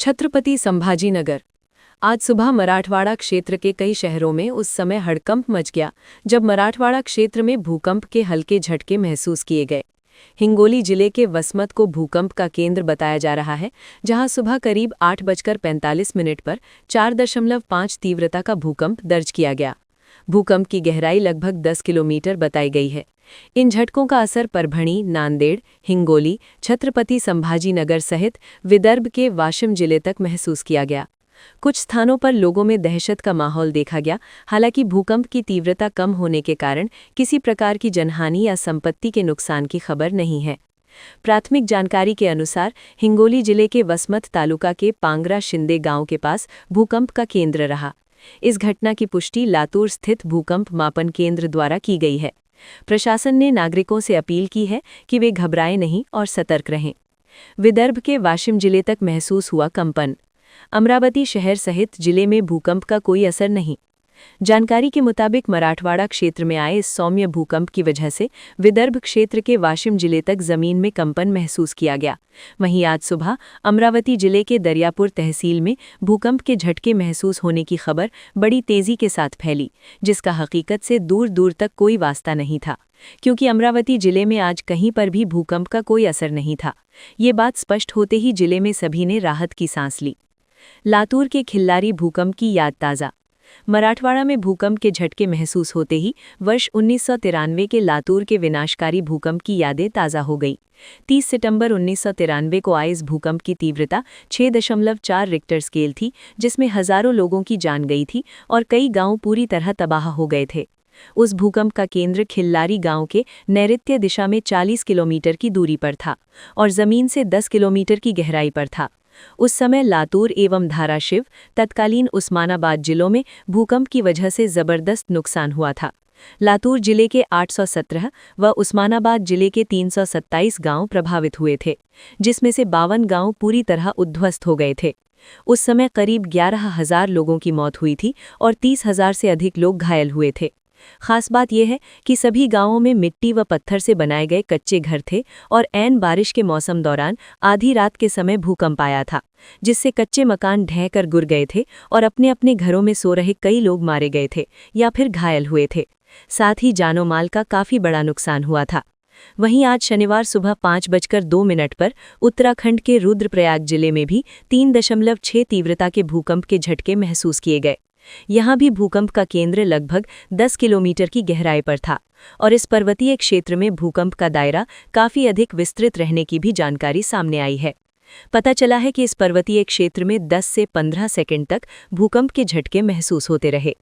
छत्रपति संभाजीनगर। आज सुबह मराठवाड़ा क्षेत्र के कई शहरों में उस समय हड़कंप मच गया जब मराठवाड़ा क्षेत्र में भूकंप के हल्के झटके महसूस किए गए। हिंगोली जिले के वसमत को भूकंप का केंद्र बताया जा रहा है, जहां सुबह करीब 8:45 पर 4.5 तीव्रता का भूकंप दर्ज किया गया। भूकंप की गहराई लगभग 10 किलोमीटर बताई गई है। इन झटकों का असर परभणी, नांदेड़, हिंगोली, छत्रपति संभाजीनगर सहित विदर्भ के वाशिम जिले तक महसूस किया गया। कुछ स्थानों पर लोगों में दहशत का माहौल देखा गया। हालांकि भूकंप की तीव्रता कम होने के कारण किसी प्रकार की जनहानि या संपत्ति के नुकसान की खबर नहीं है। प्राथमिक जानकारी के अनुसार हिंगोली जिले के वसमत तालुका के पांगरा शिंदे गांव के पास भूकंप का केंद्र रहा। इस घटना की पुष्टि लातूर स्थित भूकंप मापन केंद्र द्वारा की गई है। प्रशासन ने नागरिकों से अपील की है कि वे घबराएं नहीं और सतर्क रहें। विदर्भ के वाशिम जिले तक महसूस हुआ कंपन। अमरावती शहर सहित जिले में भूकंप का कोई असर नहीं। जानकारी के मुताबिक मराठवाड़ा क्षेत्र में आए इस सौम्य भूकंप की वजह से विदर्भ क्षेत्र के वाशिम जिले तक जमीन में कंपन महसूस किया गया। वहीं आज सुबह अमरावती जिले के दरियापुर तहसील में भूकंप के झटके महसूस होने की खबर बड़ी तेजी के साथ फैली, जिसका हकीकत से दूर दूर तक कोई वास्ता नहीं था, क्योंकि अमरावती जिले में आज कहीं पर भी भूकंप का कोई असर नहीं था। ये बात स्पष्ट होते ही जिले में सभी ने राहत की सांस ली। लातूर के खिल्लारी भूकंप की याद ताज़ा। मराठवाड़ा में भूकंप के झटके महसूस होते ही वर्ष 1993 के लातूर के विनाशकारी भूकंप की यादें ताज़ा हो गई। 30 सितंबर 1993 को आए इस भूकंप की तीव्रता 6.4 रिक्टर स्केल थी, जिसमें हजारों लोगों की जान गई थी और कई गांव पूरी तरह तबाह हो गए थे। उस भूकंप का केंद्र खिल्लारी गांव के नैऋत्य दिशा में 40 किलोमीटर की दूरी पर था और जमीन से 10 किलोमीटर की गहराई पर था। उस समय लातूर एवं धाराशिव, तत्कालीन उस्मानाबाद जिलों में भूकंप की वजह से जबरदस्त नुकसान हुआ था। लातूर जिले के 817 व उस्मानाबाद जिले के 327 गांव प्रभावित हुए थे, जिसमें से 52 गांव पूरी तरह उद्ध्वस्त हो गए थे। उस समय करीब 11,000 लोगों की मौत हुई थी और 30,000 से अधिक लोग घायल हुए थे। खास बात यह है कि सभी गांवों में मिट्टी व पत्थर से बनाए गए कच्चे घर थे और ऐन बारिश के मौसम दौरान आधी रात के समय भूकंप आया था, जिससे कच्चे मकान ढह कर गिर गए थे और अपने अपने घरों में सो रहे कई लोग मारे गए थे या फिर घायल हुए थे। साथ ही जानो माल का काफी बड़ा नुकसान हुआ था। वहीं आज शनिवार सुबह 5:02 पर उत्तराखंड के रुद्रप्रयाग जिले में भी 3.6 तीव्रता के भूकंप के झटके महसूस किए गए। यहाँ भी भूकंप का केंद्र लगभग 10 किलोमीटर की गहराई पर था और इस पर्वतीय क्षेत्र में भूकंप का दायरा काफी अधिक विस्तृत रहने की भी जानकारी सामने आई है। पता चला है कि इस पर्वतीय क्षेत्र में 10 से 15 सेकंड तक भूकंप के झटके महसूस होते रहे।